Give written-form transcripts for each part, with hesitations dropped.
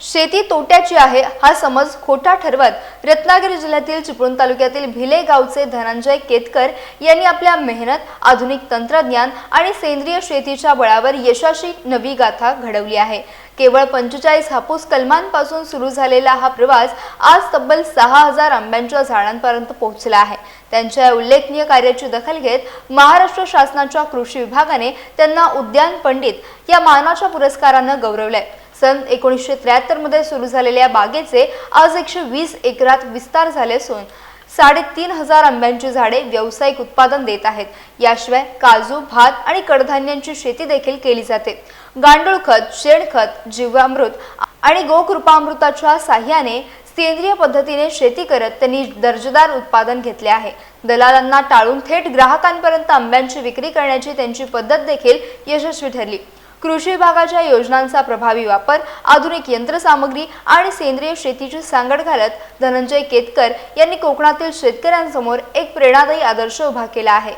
शेती तोट्याची आहे हा समज खोटा ठरवत रत्नागिरी जिल्ह्यातील चिपळूण तालुक्यातील भिले गावचे धनंजय केतकर यांनी आपल्या मेहनत, आधुनिक तंत्रज्ञान आणि सेंद्रिय शेतीच्या बळावर यशाची नवी गाथा घडवली आहे। केवळ 45 हापूस कलमांपासून सुरू झालेला हा प्रवास आज तब्बल 6000 आंब्याच्या झाडांपर्यंत पोहोचला आहे। त्यांच्या उल्लेखनीय कार्याची दखल घेत महाराष्ट्र शासनाच्या कृषी विभागाने त्यांना उद्यान पंडित या मानाच्या पुरस्काराने गौरवले। सन 1973 मध्ये सुरू झालेल्या बागेचे आज 120 एकरात विस्तार झाले असून 3500 आंब्याची झाडे व्यावसायिक उत्पादन देत आहेत। याशिवाय काजू, भात आणि कडधान्यांची शेती देखील केली जाते। गांडूळ खत, शेणखत, जीवामृत आणि गोकृपामृताच्या साह्याने सेंद्रिय पद्धतीने शेती करत त्यांनी दर्जेदार उत्पादन घेतले आहे। दलालांना टाळून थेट ग्राहकांपर्यंत आंब्याची विक्री करण्याची त्यांची पद्धत देखील यशस्वी ठरली। कृषी विभागाच्या योजनांचा प्रभावी वापर, आधुनिक यंत्रसामग्री आणि सेंद्रिय शेतीची सांगड घालत धनंजय केतकर यांनी कोकणातील शेतकऱ्यांसमोर एक प्रेरणादायी आदर्श उभा केला आहे।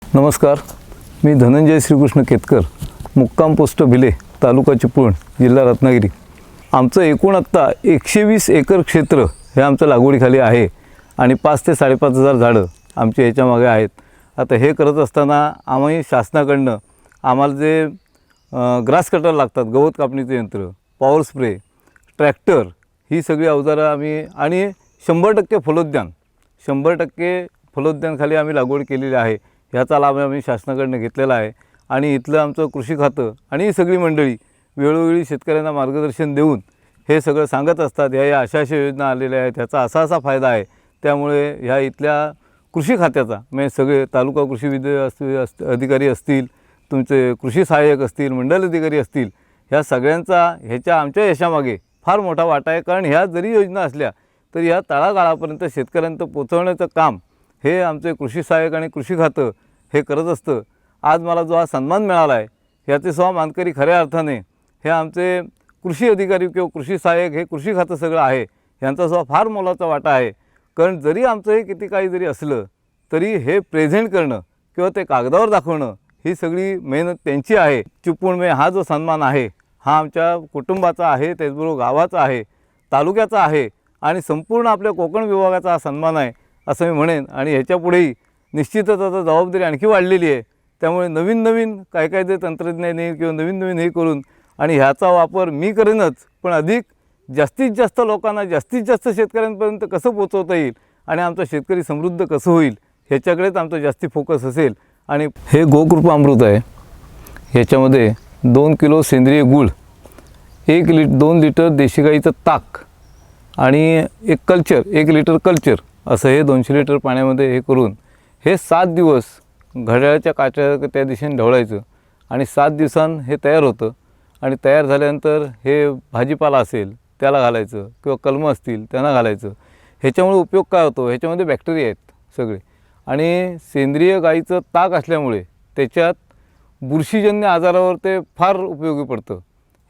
नमस्कार, मी धनंजय श्रीकृष्ण केतकर, मुक्काम पोस्ट भिले, तालुका चिपळूण, जिल्हा रत्नागिरी। आमचं एकूण आत्ता 120 एकर क्षेत्र हे आमच्या लागवडीखाली आहे आणि 5 ते 5.5 झाडं आमच्या याच्यामागे आहेत। आता हे करत असताना आम्ही शासनाकडनं आम्हाला जे ग्रास कटर लागतात, गवत कापणीचे यंत्र, पॉवर स्प्रे, ट्रॅक्टर, ही सगळी अवजारं आम्ही आणि 100% फलोद्यान, 100% फलोद्यानखाली आम्ही लागवड केलेली आहे। ह्याचा लाभ आम्ही शासनाकडनं घेतलेला आहे आणि इथलं आमचं कृषी खातं आणि ही सगळी मंडळी वेळोवेळी शेतकऱ्यांना मार्गदर्शन देऊन हे सगळं सांगत असतात। ह्या अशा योजना आलेल्या आहेत, ह्याचा असा फायदा आहे। त्यामुळे ह्या इथल्या कृषी खात्याचा म्हणजे सगळे तालुका कृषी अधिकारी असतील, तुमचे कृषी सहाय्यक असतील, मंडल अधिकारी असतील, ह्या सगळ्यांचा ह्याच्या आमच्या यशामागे फार मोठा वाटा आहे। कारण ह्या जरी योजना असल्या तरी ह्या तळागाळापर्यंत शेतकऱ्यांपर्यंत पोहोचवण्याचं काम हे आमचे कृषी सहाय्यक आणि कृषी खातं हे करत असतं। आज मला जो हा सन्मान मिळाला आहे ह्याचे सुद्धा मानकरी खऱ्या अर्थाने हे आमचे कृषी अधिकारी किंवा कृषी सहाय्यक, हे कृषी खातं सगळं आहे, ह्यांचा सुद्धा फार मोलाचा वाटा आहे। कारण जरी आमचं हे किती काही जरी असलं तरी हे प्रेझेंट करणं किंवा ते कागदावर दाखवणं ही सगळी मेहनत त्यांची आहे। चिपळूणमध्ये हा जो सन्मान आहे हा आमच्या कुटुंबाचा आहे, त्याचबरोबर गावाचा आहे, तालुक्याचा आहे आणि संपूर्ण आपल्या कोकण विभागाचा हा सन्मान आहे असं मी म्हणेन। आणि ह्याच्यापुढेही निश्चितच आता जबाबदारी आणखी वाढलेली आहे। त्यामुळे नवीन काय जे तंत्रज्ञान येईल किंवा नवीन हे करून आणि ह्याचा वापर मी करेनच, पण अधिक जास्तीत जास्त लोकांना, जास्तीत जास्त शेतकऱ्यांपर्यंत कसं पोहोचवता येईल आणि आमचा शेतकरी समृद्ध कसं होईल ह्याच्याकडेच आमचा जास्ती फोकस असेल। आणि हे गोकृपामृत आहे, ह्याच्यामध्ये 2 किलो सेंद्रिय गूळ, 2 लिटर देशी गाईचं ताक आणि 1 लिटर कल्चर असं हे 200 लिटर पाण्यामध्ये हे करून हे 7 दिवस घड्याळाच्या काट्या त्या दिशेने ढवळायचं आणि 7 दिवसांनी हे तयार होतं। आणि तयार झाल्यानंतर हे भाजीपाला असेल त्याला घालायचं किंवा कलमं असतील त्यांना घालायचं। ह्याच्यामुळे उपयोग काय होतो, ह्याच्यामध्ये बॅक्टेरिया आहेत सगळे आणि सेंद्रिय गाईचं ताक असल्यामुळे त्याच्यात बुरशीजन्य आजारावर ते फार उपयोगी पडतं।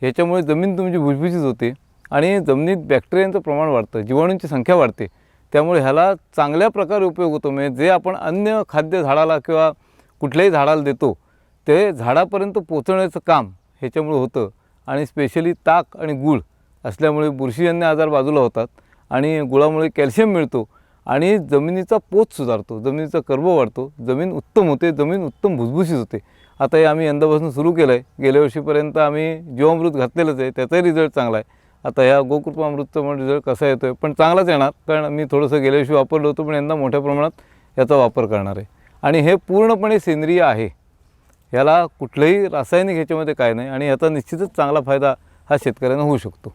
ह्याच्यामुळे जमीन तुमची भुसभुशीत होते आणि जमिनीत बॅक्टेरियांचं प्रमाण वाढतं, जीवाणूंची संख्या वाढते। त्यामुळे ह्याला चांगल्या प्रकारे उपयोग होतो। म्हणजे जे आपण अन्य खाद्य झाडाला किंवा कुठल्याही झाडाला देतो ते झाडापर्यंत पोचवण्याचं काम ह्याच्यामुळे होतं। आणि स्पेशली ताक आणि गूळ असल्यामुळे बुरशीजन्य आजार बाजूला होतात आणि गुळामुळे कॅल्शियम मिळतो आणि जमिनीचा पोत सुधारतो, जमिनीचा कर्ब वाढतो, जमीन उत्तम होते, जमीन उत्तम भुसभुशीत होते। आता हे आम्ही यंदापासून सुरू केलं आहे। गेल्या वर्षीपर्यंत आम्ही जीवामृत घातलेलंच आहे, त्याचाही रिझल्ट चांगला आहे। आता ह्या गोकृपामृतचा पण रिझल्ट कसा येतो आहे, पण चांगलाच येणार, कारण मी थोडंसं गेल्या वर्षी वापरलं होतं, पण यंदा मोठ्या प्रमाणात याचा वापर करणार आहे। आणि हे पूर्णपणे सेंद्रिय आहे, याला कुठलंही रासायनिक ह्याच्यामध्ये काय नाही आणि याचा निश्चितच चांगला फायदा हा शेतकऱ्यांना होऊ शकतो।